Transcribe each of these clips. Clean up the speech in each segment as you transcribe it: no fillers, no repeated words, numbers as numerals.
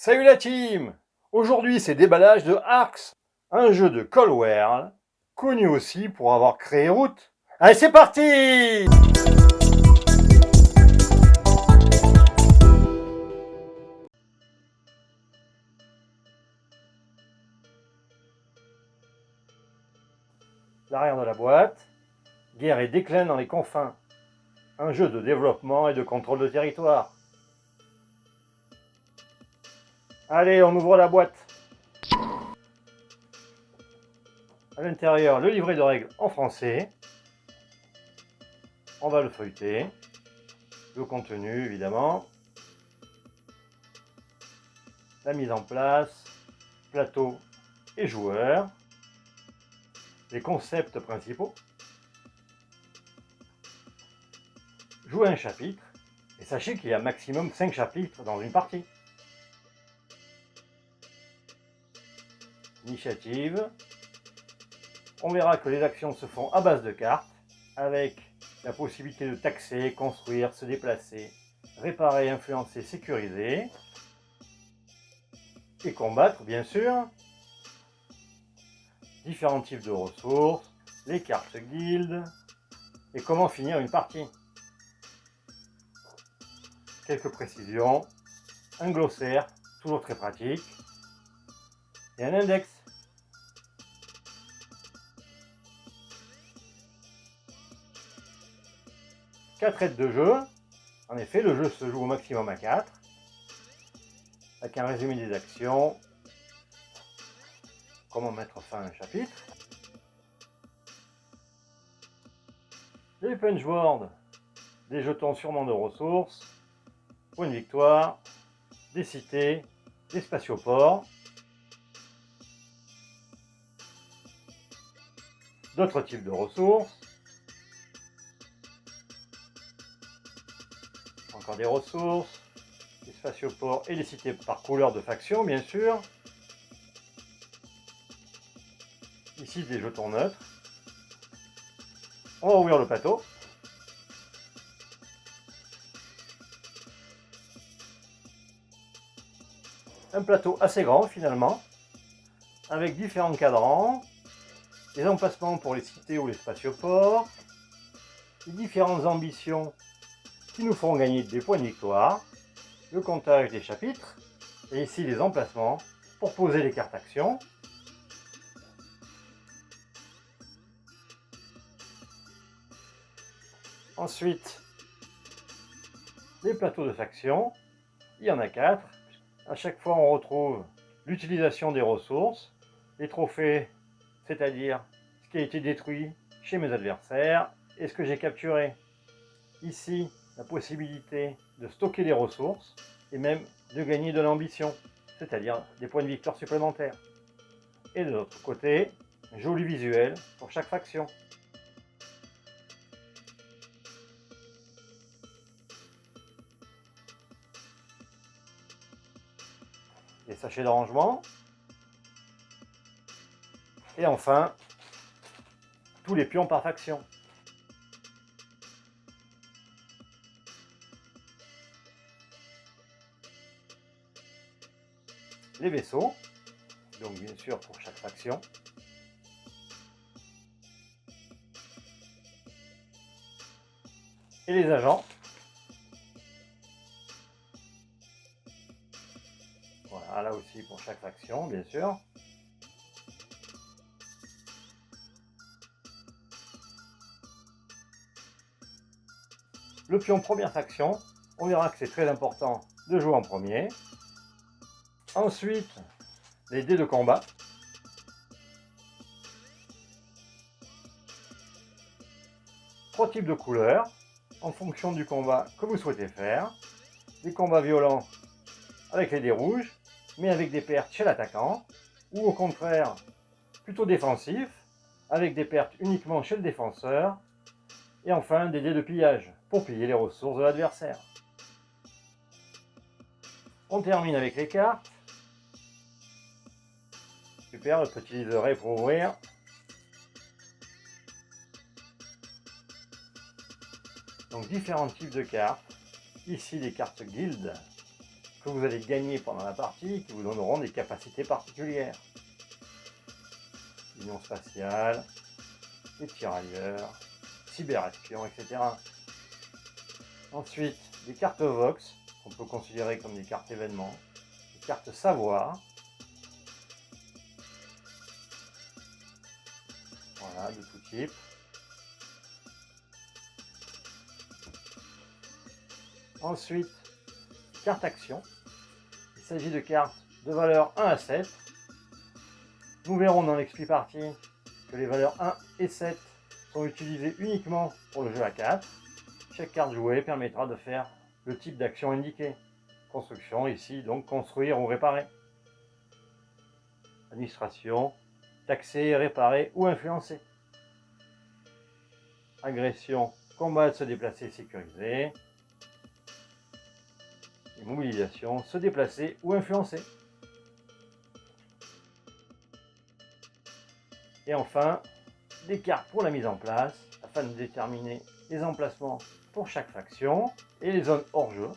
Salut la team! Aujourd'hui c'est déballage de Arx, un jeu de Coldwell, connu aussi pour avoir créé Root. Allez c'est parti! L'arrière de la boîte, guerre et déclin dans les confins, un jeu de développement et de contrôle de territoire. Allez, on ouvre la boîte. À l'intérieur, le livret de règles en français. On va le feuilleter. Le contenu, évidemment. La mise en place, plateau et joueurs. Les concepts principaux. Jouez un chapitre, et sachez qu'il y a maximum 5 chapitres dans une partie. Initiative. On verra que les actions se font à base de cartes, avec la possibilité de taxer, construire, se déplacer, réparer, influencer, sécuriser, et combattre bien sûr. Différents types de ressources, les cartes guildes, et comment finir une partie. Quelques précisions, un glossaire, toujours très pratique, et un index. Quatre aides de jeu. En effet, le jeu se joue au maximum à 4, avec un résumé des actions, comment mettre fin à un chapitre. Les punchboards, des jetons sûrement de ressources, points de victoire, des cités, des spatioports, d'autres types de ressources, encore des ressources, des spatioports et des cités par couleur de faction bien sûr. Ici des jetons neutres. On va ouvrir le plateau. Un plateau assez grand finalement, avec différents cadrans, les emplacements pour les cités ou les spatioports, les différentes ambitions qui nous feront gagner des points de victoire, le comptage des chapitres, et ici les emplacements pour poser les cartes actions. Ensuite, les plateaux de faction, il y en a 4. À chaque fois on retrouve l'utilisation des ressources, les trophées, c'est-à-dire ce qui a été détruit chez mes adversaires et ce que j'ai capturé. Ici, la possibilité de stocker des ressources et même de gagner de l'ambition, c'est-à-dire des points de victoire supplémentaires. Et de l'autre côté, un joli visuel pour chaque faction. Les sachets de rangement. Et enfin, tous les pions par faction. Les vaisseaux, donc bien sûr pour chaque faction. Et les agents. Voilà, là aussi pour chaque faction, bien sûr. Le pion première faction, on verra que c'est très important de jouer en premier. Ensuite, les dés de combat. Trois types de couleurs, en fonction du combat que vous souhaitez faire. Des combats violents avec les dés rouges, mais avec des pertes chez l'attaquant, ou au contraire, plutôt défensifs, avec des pertes uniquement chez le défenseur. Et enfin, des dés de pillage, pour piller les ressources de l'adversaire. On termine avec les cartes. Super, le petit livret pour ouvrir. Donc différents types de cartes. Ici les cartes guild, que vous allez gagner pendant la partie qui vous donneront des capacités particulières. Union spatiale, les tirailleurs, cyberespion, etc. Ensuite, des cartes Vox, qu'on peut considérer comme des cartes événements, des cartes savoir. Voilà, de tout type. Ensuite, carte action. Il s'agit de cartes de valeur 1 à 7. Nous verrons dans l'expli partie que les valeurs 1 et 7 sont utilisées uniquement pour le jeu à 4. Chaque carte jouée permettra de faire le type d'action indiqué. Construction, ici, donc construire ou réparer. Administration, taxer, réparer ou influencer. Agression, combattre, se déplacer, sécuriser. Et mobilisation, se déplacer ou influencer. Et enfin, des cartes pour la mise en place, afin de déterminer les emplacements pour chaque faction et les zones hors jeu.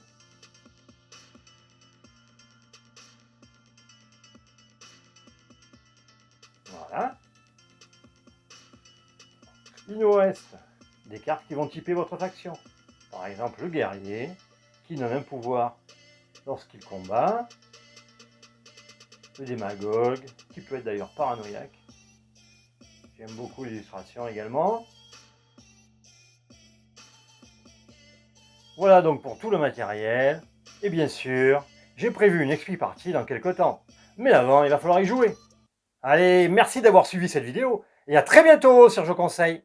Voilà. Il nous reste des cartes qui vont typer votre faction. Par exemple, le guerrier, qui donne un pouvoir lorsqu'il combat. Le démagogue, qui peut être d'ailleurs paranoïaque. J'aime beaucoup l'illustration également. Voilà donc pour tout le matériel. Et bien sûr, j'ai prévu une expli partie dans quelques temps. Mais avant, il va falloir y jouer. Allez, merci d'avoir suivi cette vidéo et à très bientôt sur Je Conseille.